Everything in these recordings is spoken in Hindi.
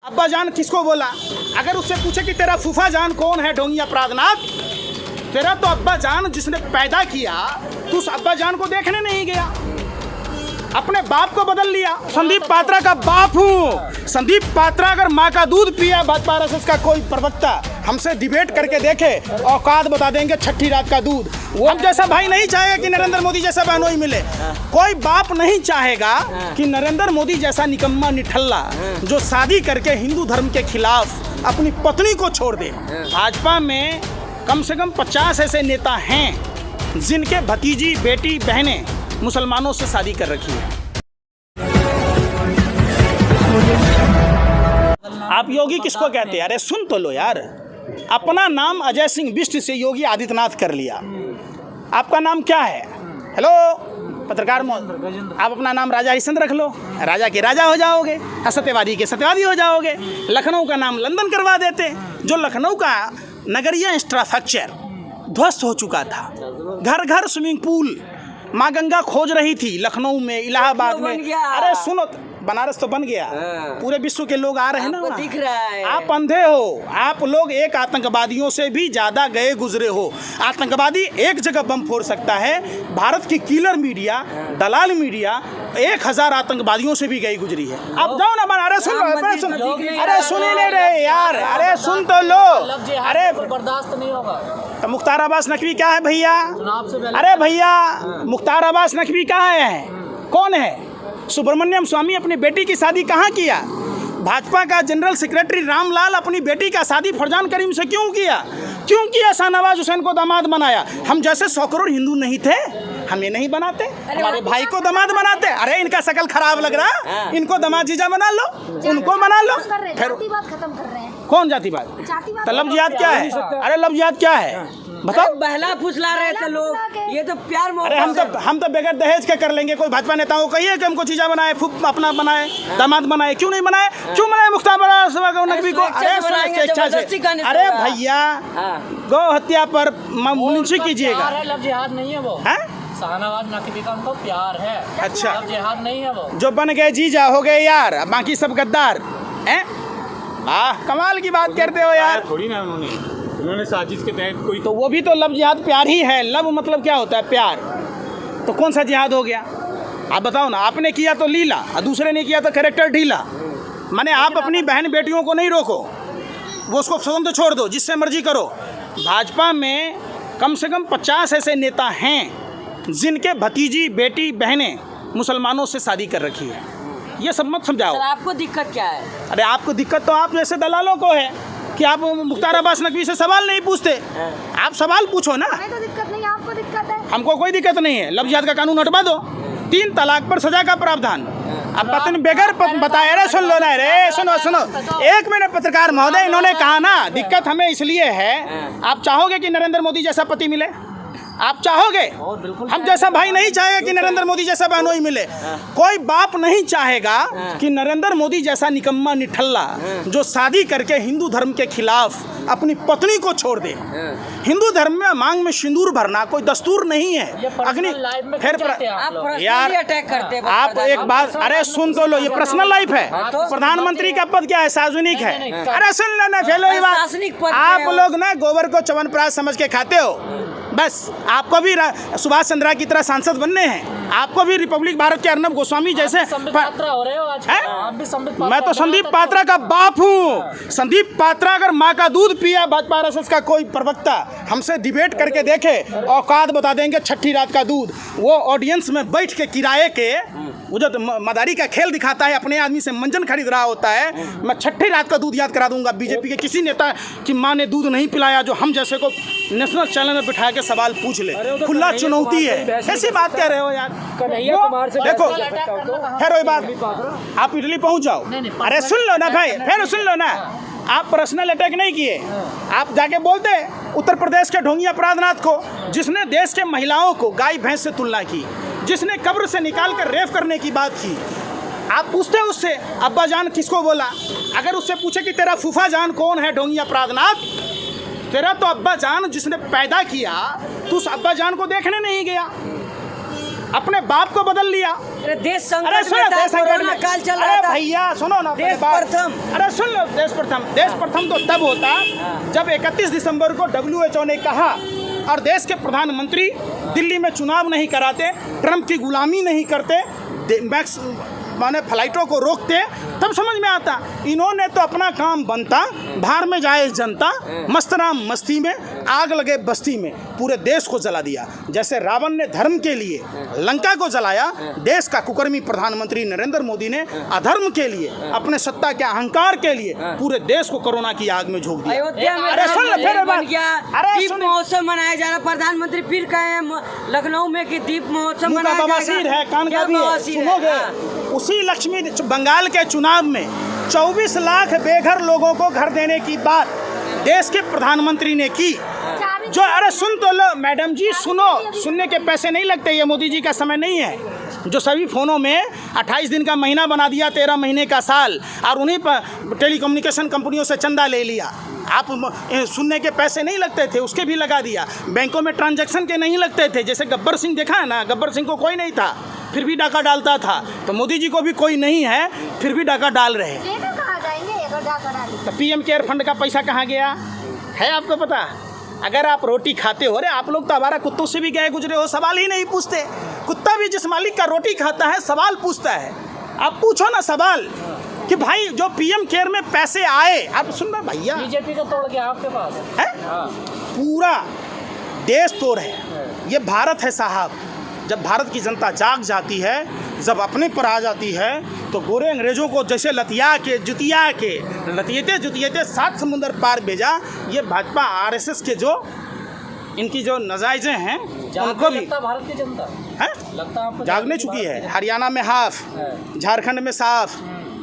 अब्बा जान किसको बोला? अगर उससे पूछे कि तेरा फूफा जान कौन है ढोंगी अपराधनाथ, तेरा तो अब्बा जान जिसने पैदा किया, तू उस अब्बा जान को देखने नहीं गया, अपने बाप को बदल लिया। संदीप पात्रा का बाप हूँ। संदीप पात्रा अगर माँ का दूध पिया भाजपा आरएसएस का कोई प्रवक्ता हमसे डिबेट करके देखे, औकात बता देंगे छठी रात का दूध। वो जैसा भाई नहीं चाहेगा कि नरेंद्र मोदी जैसा बहनोई मिले। कोई बाप नहीं चाहेगा कि नरेंद्र मोदी जैसा निकम्मा निठल्ला जो शादी करके हिंदू धर्म के खिलाफ अपनी पत्नी को छोड़ दे। भाजपा में कम से कम 50 ऐसे नेता हैं जिनके भतीजी, बेटी, बहनें मुसलमानों से शादी कर रखी है। आप योगी किसको कहते हैं? अरे सुन तो लो यार, अपना नाम अजय सिंह बिष्ट से योगी आदित्यनाथ कर लिया। आपका नाम क्या है? हेलो पत्रकार महोदय, आप अपना नाम राजा हरिश्चंद्र रख लो, राजा के राजा हो जाओगे, सत्यवादी के सत्यवादी हो जाओगे। लखनऊ का नाम लंदन करवा देते। जो लखनऊ का नगरीय इंफ्रास्ट्रक्चर ध्वस्त हो चुका था, घर घर स्विमिंग पूल, माँ गंगा खोज रही थी लखनऊ में, इलाहाबाद में। अरे सुनो, बनारस तो बन गया, पूरे विश्व के लोग आ रहे हैं ना, दिख रहा है। आप अंधे हो। आप लोग एक आतंकवादियों से भी ज्यादा गए गुजरे हो। आतंकवादी एक जगह बम फोड़ सकता है, भारत की किलर मीडिया, दलाल मीडिया 1000 आतंकवादियों से भी गई गुजरी है। आप जाओ ना बनारस, सुन लो, अरे सुन ही नहीं रहे यार, अरे सुन तो लो। अरे बर्दाश्त नहीं होगा तो मुख्तार अब्बास नकवी क्या है भैया? अरे भैया, मुख्तार अब्बास नकवी कहाँ है? कौन है? सुब्रमण्यम स्वामी अपनी बेटी की शादी कहाँ किया? भाजपा का जनरल सेक्रेटरी रामलाल अपनी बेटी का शादी फरजान करीम से क्यों किया? क्यों किया? शाहनवाज हुसैन को दामाद बनाया। हम जैसे 100 करोड़ हिंदू नहीं थे? हमें नहीं बनाते, हमारे भाई को दामाद बनाते। अरे इनका शकल खराब लग रहा, इनको दामाद जीजा बना लो, उनको बना लो। फिर खत्म कर रहे हैं। कौन जातिवाद? तो लफ्ज़ जिहाद क्या है? अरे लफ्ज़ जिहाद क्या है बताओ? बहला फुसला रहे थे लोग, ये तो प्यार मोहब्बत। अरे हम तो बगैर दहेज के कर लेंगे। कोई भाजपा नेताओं को कहिए कि हमको चीजा बनाए, अपना बनाए, दामाद बनाए। क्यों नहीं बनाए? क्यों बनाए मुख्तार नकवी को? अरे भैया, गौ हत्या पर मुंशी कीजिएगा। लफ्ज़ जिहाद नहीं है वो, शाहनवाज नकवी का उनको प्यार है। अच्छा, लफ्ज़ जिहाद नहीं है वो। जो बन गए जीजा हो गए यार, बाकी सब गद्दार हैं। कमाल की बात करते हो यार। थोड़ी ना उन्होंने साजिश के तहत कोई, तो वो भी तो लव जिहाद प्यार ही है। लव मतलब क्या होता है? प्यार। तो कौन सा जिहाद हो गया? आप बताओ ना। आपने किया तो लीला, और दूसरे ने किया तो कैरेक्टर ढीला। माने आप अपनी बहन बेटियों को नहीं रोको, वो उसको स्वतंत्र छोड़ दो, जिससे मर्जी करो। भाजपा में कम से कम 50 ऐसे नेता हैं जिनके भतीजी, बेटी, बहनें मुसलमानों से शादी कर रखी है। ये सब मत समझाओ। सर आपको दिक्कत क्या है? अरे आपको दिक्कत तो आप जैसे दलालों को है कि आप मुख्तार अब्बास नकवी से सवाल नहीं पूछते। आप सवाल पूछो ना। हमें तो दिक्कत नहीं, आपको दिक्कत है। हमको कोई दिक्कत नहीं है। लफ्ज़ जिहाद का कानून हटवा दो। 3 तलाक पर सजा का प्रावधान। अब पत्नी बेगर बताए। अरे सुन लो ना, अरे सुनो सुनो, 1 मिनट पत्रकार महोदय, इन्होंने कहा ना दिक्कत हमें इसलिए है। आप चाहोगे कि नरेंद्र मोदी जैसा पति मिले? आप चाहोगे? हम जैसा भाई नहीं चाहेगा कि नरेंद्र मोदी जैसा बहनोई मिले। कोई बाप नहीं चाहेगा कि नरेंद्र मोदी जैसा निकम्मा निठल्ला जो शादी करके हिंदू धर्म के खिलाफ अपनी पत्नी को छोड़ दे। हिंदू धर्म में मांग में सिंदूर भरना कोई दस्तूर नहीं है। अग्नि फिर यार अटैक करते हैं आप एक बात, अरे सुन तो लो, ये पर्सनल लाइफ है। प्रधानमंत्री का पद क्या है? सार्वजनिक है। अरे सुन लो ना, फैलो ये बात। आप लोग ना गोबर को च्यवनप्राश समझ के खाते हो। बस आपको भी सुभाष चंद्रा की तरह सांसद बनने हैं। आपको भी रिपब्लिक भारत के अर्नब गोस्वामी जैसे हो रहे हो आज। आप भी मैं तो संदीप पात्रा का बाप हूँ। संदीप पात्रा अगर माँ का दूध पिया भाजपा आरएसएस का कोई प्रवक्ता हमसे डिबेट करके देखे, औकात बता देंगे छठी रात का दूध। वो ऑडियंस में बैठ के किराए के वो जो मदारी का खेल दिखाता है, अपने आदमी से मंजन खरीद रहा होता है। मैं छठी रात का दूध याद करा दूंगा। बीजेपी के किसी नेता की माँ ने दूध नहीं पिलाया जो हम जैसे को नेशनल चैनल में बिठा के सवाल पूछ ले। खुला चुनौती है। ऐसी बात कह रहे हो यार? देखो खैर वही बात, आप इटली पहुंच जाओ। अरे सुन लो ना भाई, फिर सुन लो ना। आप पर्सनल अटैक नहीं किए, आप जाके बोलते उत्तर प्रदेश के ढोंगी अपराधनाथ को, जिसने देश के महिलाओं को गाय भैंस से तुलना की, जिसने कब्र से निकाल कर रेप करने की बात की। आप पूछते उससे अब्बा जान किसको बोला? अगर उससे पूछे कि तेरा फूफा जान कौन है ढोंगी अपराधनाथ, तेरा तो अब्बा जान जिसने पैदा किया, तू उस अब्बा जान को देखने नहीं गया, अपने बाप को बदल लिया। अरे देश अरे संकट सुनो, में था, देश संकट कोरोना में। काल चल अरे रहा था। भैया सुनो ना, देश पहले बात। प्रथम। अरे सुन लो, देश प्रथम। देश प्रथम तो तब होता जब 31 दिसंबर को WHO ने कहा और देश के प्रधानमंत्री दिल्ली में चुनाव नहीं कराते, ट्रंप की गुलामी नहीं करते, मैक्स माने फ्लाइटों को रोकते, तब समझ में आता। इन्होंने तो अपना काम बनता, बाहर में जाए जनता, मस्तराम मस्ती में, आग लगे बस्ती में, पूरे देश को जला दिया। जैसे रावण ने धर्म के लिए लंका को जलाया, देश का कुकर्मी प्रधानमंत्री नरेंद्र मोदी ने अधर्म के लिए, अपने सत्ता के अहंकार के लिए पूरे देश को कोरोना की आग में झोंक दिया। अयोध्या में अरे सुन लो, राम फिर मंदिर बात। बन गया, अरे दीप सुन। महोत्सव मनाया जा रहा। प्रधानमंत्री फिर कहे लखनऊ में कि दीप महोत्सव मुंह का मनाया बवासीर जाएगा। है, कान का क्या भी है, बवासीर है? सुनोगे? हाँ। उसी लक्ष्मी बंगाल के चुनाव में 24 लाख बेघर लोगों को घर देने की बात देश के प्रधानमंत्री ने की। जो अरे सुन तो लो मैडम जी, सुनो, सुनने के पैसे नहीं लगते, ये मोदी जी का समय नहीं है। जो सभी फ़ोनों में 28 दिन का महीना बना दिया, 13 महीने का साल, और उन्हीं पर टेलीकम्युनिकेशन कंपनियों से चंदा ले लिया। आप सुनने के पैसे नहीं लगते थे, उसके भी लगा दिया। बैंकों में ट्रांजैक्शन के नहीं लगते थे। जैसे गब्बर सिंह देखा है ना, गब्बर सिंह को कोई नहीं था, फिर भी डाका डालता था। तो मोदी जी को भी कोई नहीं है, फिर भी डाका डाल रहे हैं। लेकर कहाँ जाएंगे अगर डाका डालें? तो PM केयर फंड का पैसा कहाँ गया है आपको पता? अगर आप रोटी खाते हो, अरे आप लोग तो हमारा कुत्तों से भी गए गुजरे हो, सवाल ही नहीं पूछते। कुत्ता भी जिस मालिक का रोटी खाता है सवाल पूछता है। आप पूछो ना सवाल कि भाई जो PM केयर में पैसे आए, आप सुन रहे भैया, बीजेपी का तोड़ गया आपके पास है पूरा देश तोड़ है। ये भारत है साहब। जब भारत की जनता जाग जाती है, जब अपने पर आ जाती है, तो गोरे अंग्रेजों को जैसे लतिया के जुतियाते 7 समुंदर पार भेजा। ये भाजपा RSS के जो इनकी जो नजायजें हैं उनको भी भारत की जनता है लगता है जागने चुकी है। हरियाणा में हाफ, झारखंड में साफ,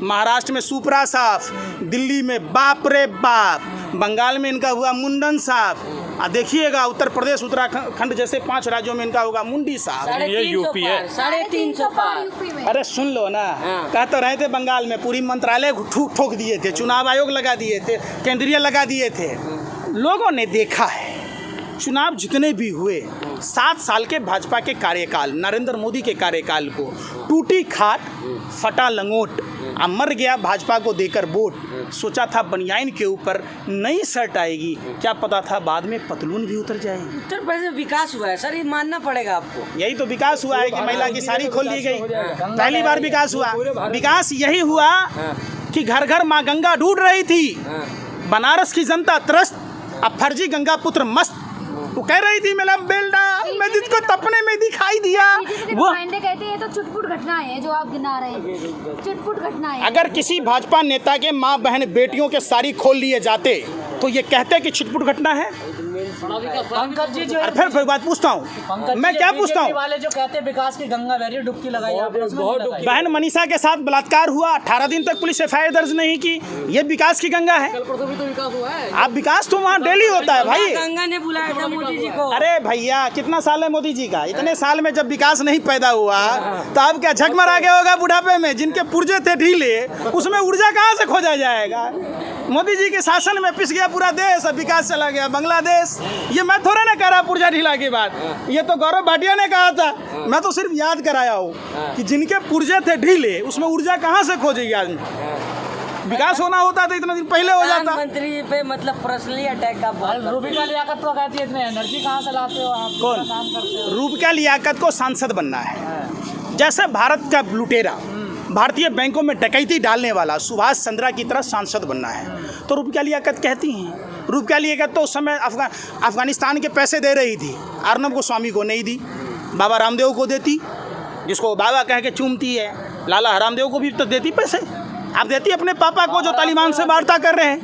महाराष्ट्र में सुपरा साफ, दिल्ली में बाप रे बाप, बंगाल में इनका हुआ मुंडन साफ, और देखिएगा उत्तर प्रदेश उत्तराखंड जैसे 5 राज्यों में इनका होगा मुंडी साफ। 350 पार, 350 पार। यूपी में। अरे सुन लो ना, कह तो रहे थे बंगाल में पूरी मंत्रालय ठोक दिए थे, चुनाव आयोग लगा दिए थे, केंद्रीय लगा दिए थे। लोगों ने देखा है चुनाव जितने भी हुए, 7 साल के भाजपा के कार्यकाल, नरेंद्र मोदी के कार्यकाल को टूटी खाट फटा लंगोट, अब मर गया भाजपा को देकर वोट। सोचा था बनियाइन के ऊपर नई शर्ट आएगी, क्या पता था बाद में पतलून भी उतर जाएगी। उत्तर प्रदेश में विकास हुआ है सर, ये मानना पड़ेगा आपको। यही तो विकास हुआ है कि महिला की साड़ी खोल दी गई, पहली बार विकास हुआ। विकास यही हुआ कि घर घर माँ गंगा ढूंढ रही थी, बनारस की जनता त्रस्त, अब फर्जी गंगा पुत्र मस्त। वो कह रही थी मेरा बेलडा, मैं जिसको तपने में दिखाई दिया वो। कहते हैं तो चुटपुट घटनाएं हैं जो आप गिना रहे हैं, चुटपुट घटनाएं। अगर किसी भाजपा नेता के माँ बहन बेटियों के साड़ी खोल लिए जाते तो ये कहते कि छिटपुट घटना है। पंकज जी जो और फिर बात पूछता हूँ, मैं क्या पूछता हूँ, वाले जो कहते हैं विकास की गंगा बह रही है, डुबकी लगाई आपने, उसमें नहीं लगाई। बहन मनीषा के साथ बलात्कार हुआ, 18 दिन तक पुलिस FIR दर्ज नहीं की, ये विकास की गंगा है? आप विकास तो वहाँ डेली होता है भाई। गंगा ने बुलाया था मोदी जी को। अरे भैया कितना साल है मोदी जी का? इतने साल में जब विकास नहीं पैदा हुआ तो अब क्या झकमरा गया होगा बुढ़ापे में? जिनके पुर्जे थे ढीले, उसमें ऊर्जा कहाँ से खोजा जाएगा? मोदी जी के शासन में पिस गया पूरा देश, अब विकास चला गया बांग्लादेश। ये मैं थोड़ा ना कह रहा पुर्जा ढीला की बात, ये तो गौरव भाटिया ने कहा था, मैं तो सिर्फ याद कराया हूँ कि जिनके पुर्जे थे ढीले, उसमें ऊर्जा कहाँ से खोजेगी आदमी? विकास होना होता तो इतना दिन पहले हो जाता। प्रधानमंत्री पे मतलब पर्सनली अटैक का रूबिका लियाकत को कहती है, इतने एनर्जी कहाँ से लाते हो आप? कौन? काम करते हो। रूबिका लियाकत को सांसद बनना है। जैसे भारत का लुटेरा, भारतीय बैंकों में डकैती डालने वाला सुभाष चंद्रा की तरह सांसद बनना है, तो रूबिका लियाकत कहती हैं। रूबिका लियाकत तो उस समय अफगानिस्तान के पैसे दे रही थी, अर्नब गोस्वामी को नहीं दी, बाबा रामदेव को देती, जिसको बाबा कह के चूमती है, लाला रामदेव को भी तो देती पैसे। आप देती अपने पापा को जो तालिबान से वार्ता कर रहे हैं।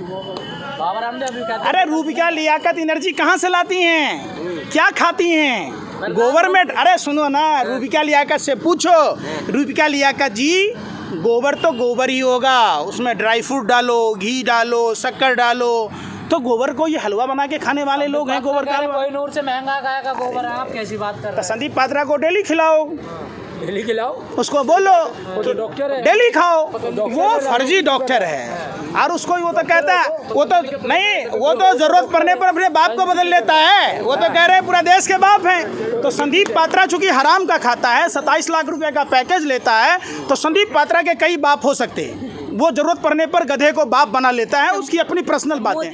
बाबा रामदेव अभी कहते हैं। अरे रूबिका लियाकत एनर्जी कहाँ से लाती हैं? क्या खाती हैं? गवर्नमेंट। अरे सुनो ना, रूबिका लियाकत से पूछो, रूबिका लियाकत जी गोबर तो गोबर ही होगा, उसमें ड्राई फ्रूट डालो, घी डालो, शक्कर डालो, तो गोबर को ये हलवा बना के खाने वाले लोग हैं। गोबर का कोई नूर से महंगा गाय का गोबर है, आप कैसी बात कर रहे हैं? संदीप पात्रा को डेली खिलाओ, डेली खिलाओ, उसको बोलो डॉक्टर है, डेली खाओ, वो फर्जी डॉक्टर है। और उसको वो तो कहता है, वो तो नहीं, वो तो जरूरत पड़ने पर अपने बाप को बदल लेता है। वो तो कह रहे हैं पूरा देश के बाप हैं। तो संदीप पात्रा चूंकि हराम का खाता है, 27 लाख रुपए का पैकेज लेता है, तो संदीप पात्रा के कई बाप हो सकते हैं। वो जरूरत पड़ने पर गधे को बाप बना लेता है, उसकी अपनी पर्सनल बातें।